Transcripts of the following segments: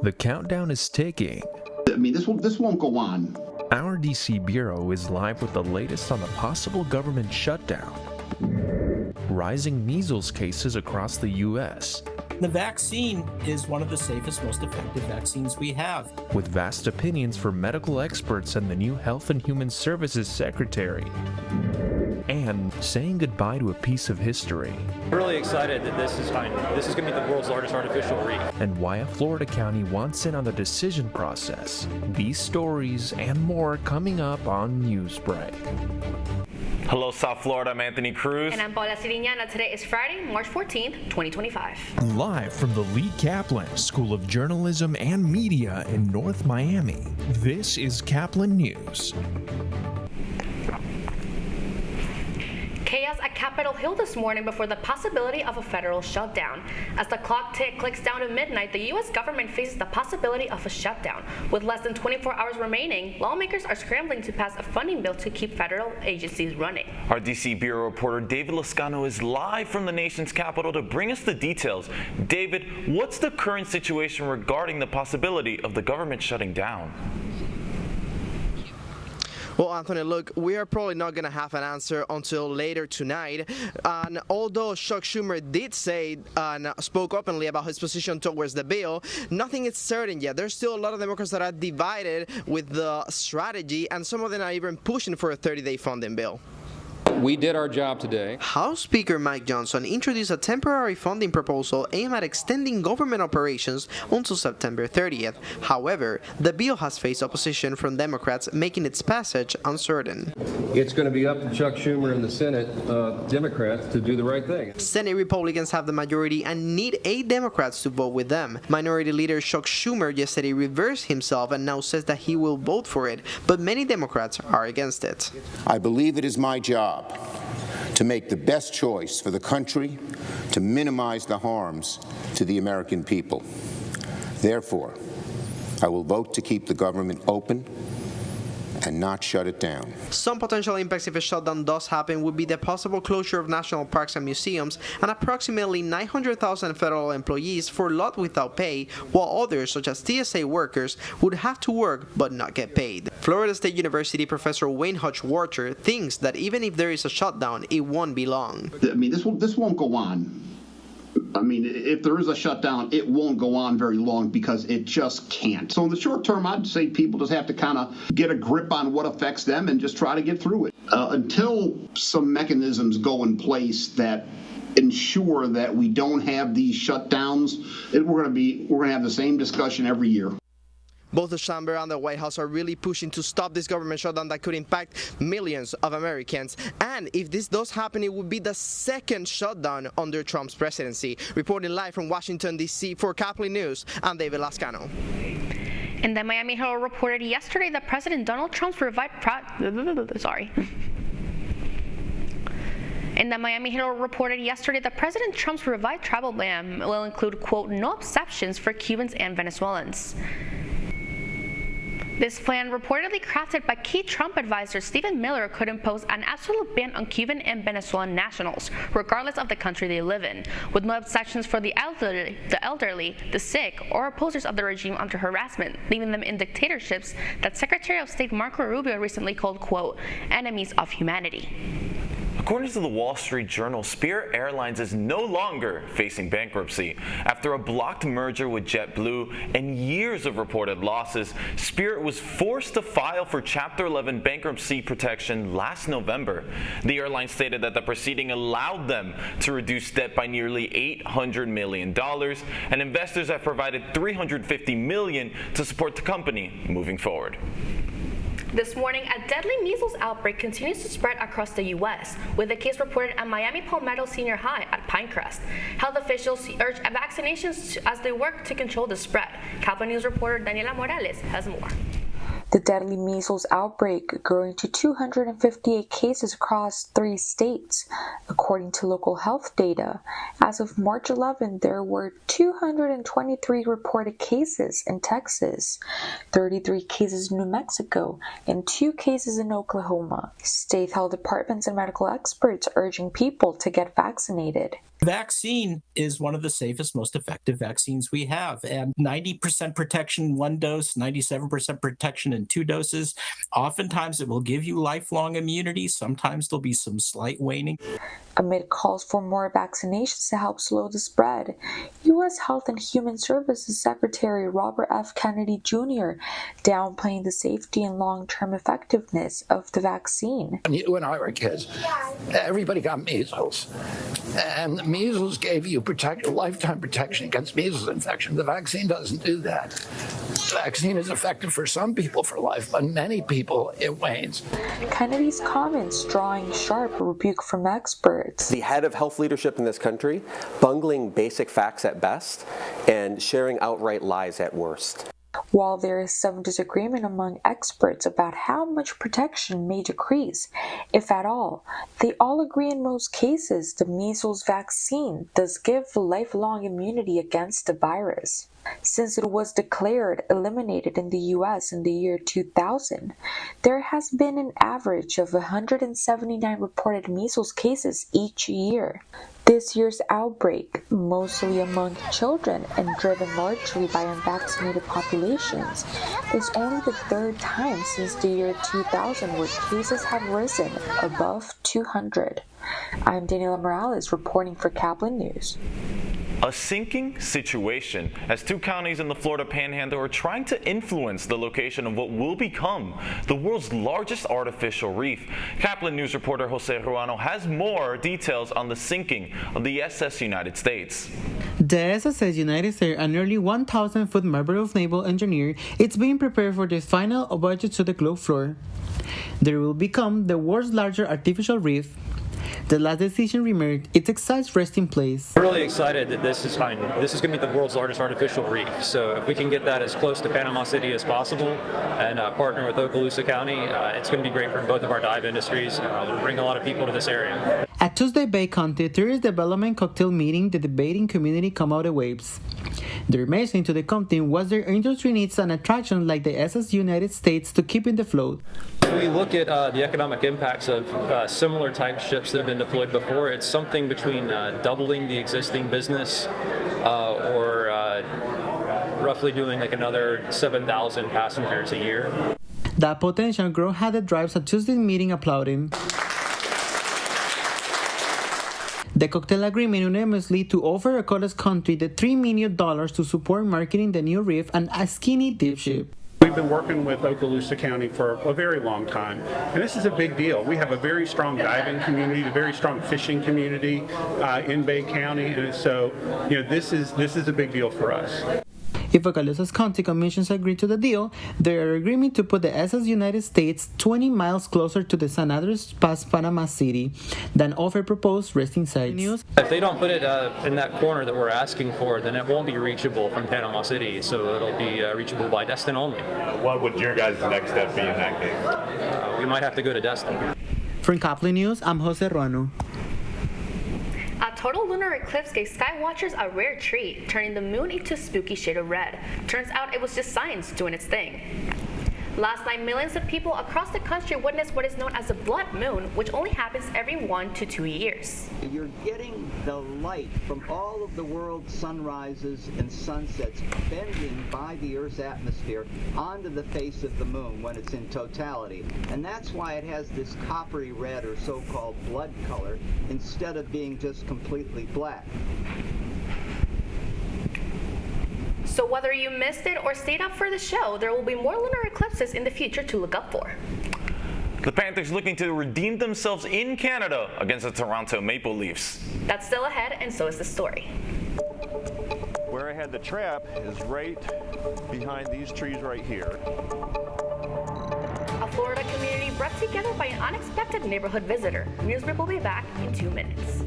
The countdown is ticking. I mean, this won't go on. Our DC Bureau is live with the latest on the possible government shutdown. Rising measles cases across the U.S. The vaccine is one of the safest, most effective vaccines we have. With vast opinions from medical experts and the new Health and Human Services Secretary. And saying goodbye to a piece of history. Really excited that this is going to be the world's largest artificial reef. And why a Florida county wants in on the decision process. These stories and more coming up on Newsbreak. Hello, South Florida. I'm Anthony Cruz. And I'm Paula Siriñana. Today is Friday, March 14th, 2025. Live from the Lee Caplin School of Journalism and Media in North Miami, this is Caplin News. Chaos at Capitol Hill this morning before the possibility of a federal shutdown. As the clock clicks down to midnight, the U.S. government faces the possibility of a shutdown. With less than 24 hours remaining, lawmakers are scrambling to pass a funding bill to keep federal agencies running. Our D.C. Bureau reporter David Lascano is live from the nation's capital to bring us the details. David, what's the current situation regarding the possibility of the government shutting down? Well, Anthony, look, we are probably not going to have an answer until later tonight. And although Chuck Schumer did say and spoke openly about his position towards the bill, nothing is certain yet. There's still a lot of Democrats that are divided with the strategy, and some of them are even pushing for a 30-day funding bill. We did our job today. House Speaker Mike Johnson introduced a temporary funding proposal aimed at extending government operations until September 30th. However, the bill has faced opposition from Democrats, making its passage uncertain. It's going to be up to Chuck Schumer and the Senate Democrats to do the right thing. Senate Republicans have the majority and need 8 Democrats to vote with them. Minority Leader Chuck Schumer yesterday reversed himself and now says that he will vote for it, but many Democrats are against it. I believe it is my job to make the best choice for the country, to minimize the harms to the American people. Therefore, I will vote to keep the government open and not shut it down. Some potential impacts if a shutdown does happen would be the possible closure of national parks and museums and approximately 900,000 federal employees for lot without pay, while others, such as TSA workers, would have to work but not get paid. Florida State University professor Wayne Hutch-Warcher thinks that even if there is a shutdown, it won't be long. I mean, this won't go on. I mean, if there is a shutdown, it won't go on very long because it just can't. So in the short term, I'd say people just have to kind of get a grip on what affects them and just try to get through it. Until some mechanisms go in place that ensure that we don't have these shutdowns, we're going to have the same discussion every year. Both the Chamber and the White House are really pushing to stop this government shutdown that could impact millions of Americans. And if this does happen, it would be the second shutdown under Trump's presidency. Reporting live from Washington, D.C. for Caplin News, I'm David Lascano. And the Miami Herald reported yesterday that President Donald Trump's revived In the Miami Herald reported yesterday that President Trump's revived travel ban will include, quote, no exceptions for Cubans and Venezuelans. This plan, reportedly crafted by key Trump advisor Stephen Miller, could impose an absolute ban on Cuban and Venezuelan nationals, regardless of the country they live in, with no exceptions for the elderly, the sick, or opposers of the regime under harassment, leaving them in dictatorships that Secretary of State Marco Rubio recently called, quote, enemies of humanity. According to the Wall Street Journal, Spirit Airlines is no longer facing bankruptcy. After a blocked merger with JetBlue and years of reported losses, Spirit was forced to file for Chapter 11 bankruptcy protection last November. The airline stated that the proceeding allowed them to reduce debt by nearly $800 million, and investors have provided $350 million to support the company moving forward. This morning, a deadly measles outbreak continues to spread across the U.S., with a case reported at Miami Palmetto Senior High at Pinecrest. Health officials urge vaccinations as they work to control the spread. Caplin News reporter Daniela Morales has more. The deadly measles outbreak growing to 258 cases across 3 states, according to local health data. As of March 11, there were 223 reported cases in Texas, 33 cases in New Mexico, and 2 cases in Oklahoma. State health departments and medical experts urging people to get vaccinated. Vaccine is one of the safest, most effective vaccines we have. And 90% protection in 1 dose, 97% protection in 2 doses. Oftentimes it will give you lifelong immunity. Sometimes there'll be some slight waning. Amid calls for more vaccinations to help slow the spread, U.S. Health and Human Services Secretary Robert F. Kennedy Jr. downplaying the safety and long-term effectiveness of the vaccine. When you and I were kids, everybody got measles. And measles gave you lifetime protection against measles infection. The vaccine doesn't do that. The vaccine is effective for some people for life, but many people it wanes. Kennedy's comments drawing sharp rebuke from experts. The head of health leadership in this country bungling basic facts at best and sharing outright lies at worst. While there is some disagreement among experts about how much protection may decrease, if at all, they all agree in most cases the measles vaccine does give lifelong immunity against the virus. Since it was declared eliminated in the U.S. in the year 2000, there has been an average of 179 reported measles cases each year. This year's outbreak, mostly among children and driven largely by unvaccinated populations, is only the 3rd time since the year 2000 where cases have risen above 200. I'm Daniela Morales reporting for Caplin News. A sinking situation as 2 counties in the Florida Panhandle are trying to influence the location of what will become the world's largest artificial reef. Caplin News reporter Jose Ruano has more details on the sinking of the SS United States. The SS United States, a nearly 1,000-foot marble of naval engineer, is being prepared for the final voyage to the globe floor. There will become the world's largest artificial reef. The last decision remarked its exact resting place. We're really excited that this is going to be the world's largest artificial reef. So if we can get that as close to Panama City as possible and partner with Okaloosa County, it's going to be great for both of our dive industries. We'll bring a lot of people to this area. At Tuesday Bay County Tourist Development Cocktail Meeting, the debating community come out the waves. Their message to the county was their industry needs an attraction like the SS United States to keep in the float. When we look at the economic impacts of similar type ships that have been deployed before, it's something between doubling the existing business or roughly doing like another 7,000 passengers a year. That potential growth had the drives at Tuesday's meeting applauding. The cocktail agreement unanimously to offer Okoloosa County the $3 million to support marketing the new reef and a skinny dip ship. We've been working with Okaloosa County for a very long time, and this is a big deal. We have a very strong diving community, a very strong fishing community in Bay County, and so this is a big deal for us. If Okaloosa County Commissions agree to the deal, they are agreeing to put the SS United States 20 miles closer to the San Andres past Panama City than offer proposed resting sites. If they don't put it in that corner that we're asking for, then it won't be reachable from Panama City, so it'll be reachable by Destin only. What would your guys' next step be in that case? We might have to go to Destin. From Caplin News, I'm Jose Ruano. A total lunar eclipse gave sky watchers a rare treat, turning the moon into a spooky shade of red. Turns out it was just science doing its thing. Last night, millions of people across the country witnessed what is known as a blood moon, which only happens every 1 to 2 years. You're getting the light from all of the world's sunrises and sunsets bending by the Earth's atmosphere onto the face of the moon when it's in totality. And that's why it has this coppery red or so-called blood color instead of being just completely black. So whether you missed it or stayed up for the show, there will be more lunar eclipses in the future to look up for. The Panthers looking to redeem themselves in Canada against the Toronto Maple Leafs. That's still ahead, and so is the story. Where I had the trap is right behind these trees right here. A Florida community brought together by an unexpected neighborhood visitor. Newsbreak will be back in 2 minutes.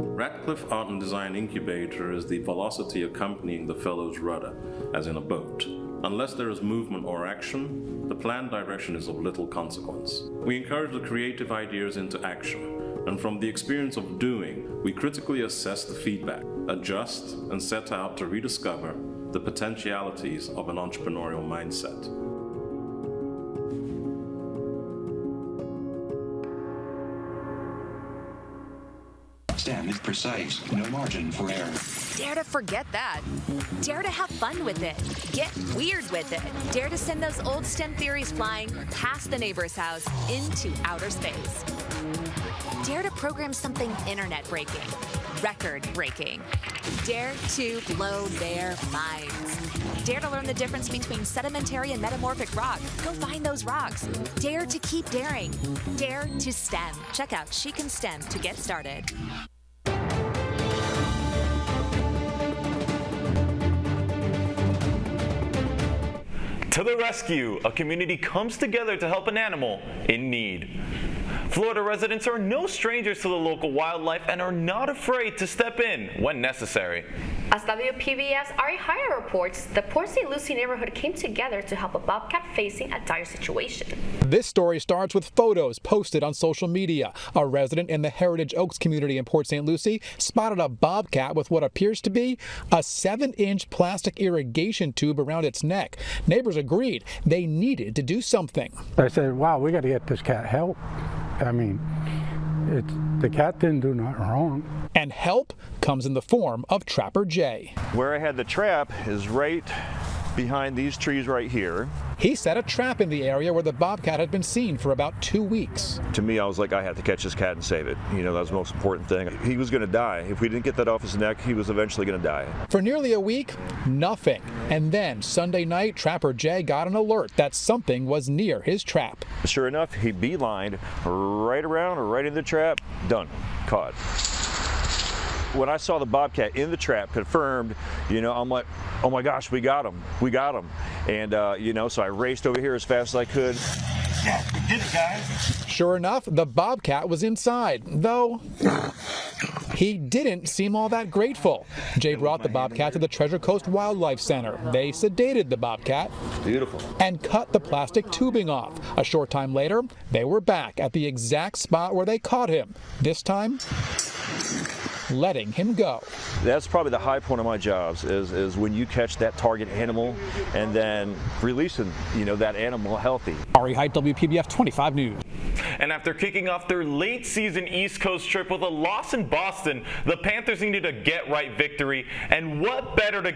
Radcliffe Art and Design Incubator is the velocity accompanying the fellow's rudder, as in a boat. Unless there is movement or action, the planned direction is of little consequence. We encourage the creative ideas into action, and from the experience of doing, we critically assess the feedback, adjust, and set out to rediscover the potentialities of an entrepreneurial mindset. Stem is precise, no margin for error. Dare to forget that. Dare to have fun with it. Get weird with it. Dare to send those old STEM theories flying past the neighbor's house into outer space. Dare to program something internet-breaking, record-breaking. Dare to blow their minds. Dare to learn the difference between sedimentary and metamorphic rock. Go find those rocks. Dare to keep daring. Dare to STEM. Check out She Can STEM to get started. To the rescue, a community comes together to help an animal in need. Florida residents are no strangers to the local wildlife and are not afraid to step in when necessary. As WPBS Ari Hire reports, the Port St. Lucie neighborhood came together to help a bobcat facing a dire situation. This story starts with photos posted on social media. A resident in the Heritage Oaks community in Port St. Lucie spotted a bobcat with what appears to be a 7-inch plastic irrigation tube around its neck. Neighbors agreed they needed to do something. I said, wow, we got to get this cat help. I mean, the cat didn't do nothing wrong. And help comes in the form of Trapper Jay. Where I had the trap is right behind these trees right here. He set a trap in the area where the bobcat had been seen for about 2 weeks. To me, I was like, I had to catch this cat and save it. You know, that was the most important thing. He was going to die. If we didn't get that off his neck, he was eventually going to die. For nearly a week, nothing. And then Sunday night, Trapper Jay got an alert that something was near his trap. Sure enough, he beelined right around or right in the trap. Done. Caught. When I saw the bobcat in the trap, confirmed, you know, I'm like, oh my gosh, we got him. We got him. And, you know, so I raced over here as fast as I could. Yeah, we did it, guys. Sure enough, the bobcat was inside, though he didn't seem all that grateful. Jay brought the bobcat to the Treasure Coast Wildlife Center. They sedated the bobcat. Beautiful. And cut the plastic tubing off. A short time later, they were back at the exact spot where they caught him. This time, letting him go. That's probably the high point of my jobs is when you catch that target animal and then releasing, you know, that animal healthy. Ari Height, WPBF 25 News. And after kicking off their late season East Coast trip with a loss in Boston, the Panthers needed a get-right victory. And what better way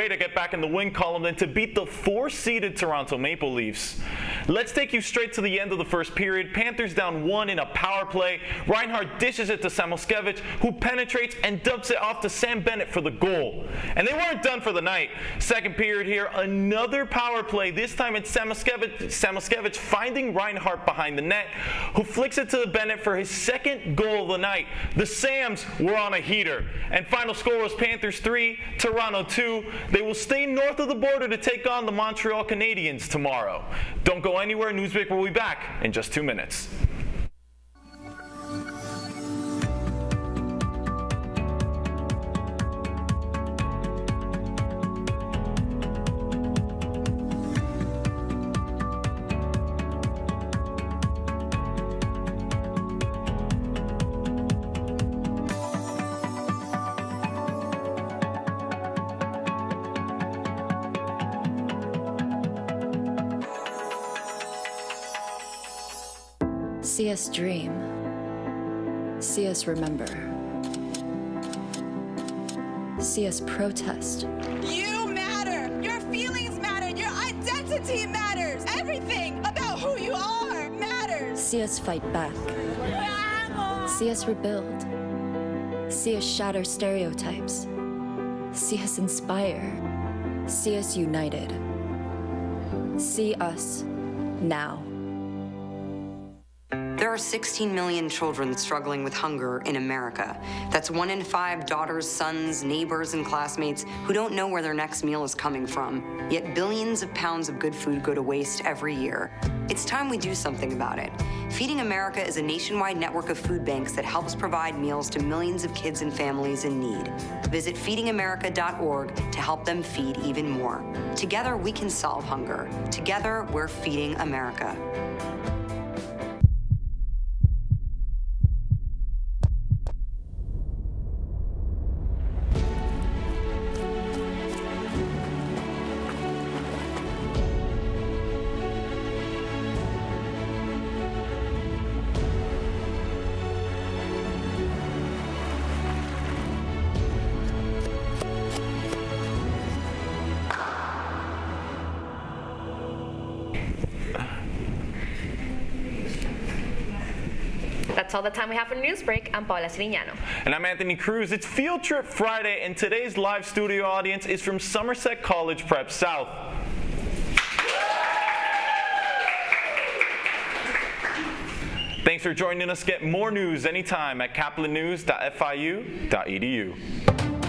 to get back in the win column than to beat the 4-seeded Toronto Maple Leafs? Let's take you straight to the end of the first period. Panthers down 1 in a power play. Reinhart dishes it to Samoskevich, who penetrates and dumps it off to Sam Bennett for the goal. And they weren't done for the night. Second period here, another power play. This time it's Samoskevich finding Reinhart behind the net, who flicks it to Bennett for his second goal of the night. The Sams were on a heater. And final score was Panthers 3, Toronto 2. They will stay north of the border to take on the Montreal Canadiens tomorrow. Don't go anywhere. Newsbreak will be back in just 2 minutes. See us dream. See us remember. See us protest. You matter. Your feelings matter. Your identity matters. Everything about who you are matters. See us fight back. See us rebuild. See us shatter stereotypes. See us inspire. See us united. See us now. There are 16 million children struggling with hunger in America. That's 1 in 5 daughters, sons, neighbors, and classmates who don't know where their next meal is coming from. Yet billions of pounds of good food go to waste every year. It's time we do something about it. Feeding America is a nationwide network of food banks that helps provide meals to millions of kids and families in need. Visit feedingamerica.org to help them feed even more. Together, we can solve hunger. Together, we're feeding America. That's all the time we have for Newsbreak. I'm Paula Sirignano. And I'm Anthony Cruz. It's Field Trip Friday, and today's live studio audience is from Somerset College Prep South. Thanks for joining us. Get more news anytime at caplinnews.fiu.edu.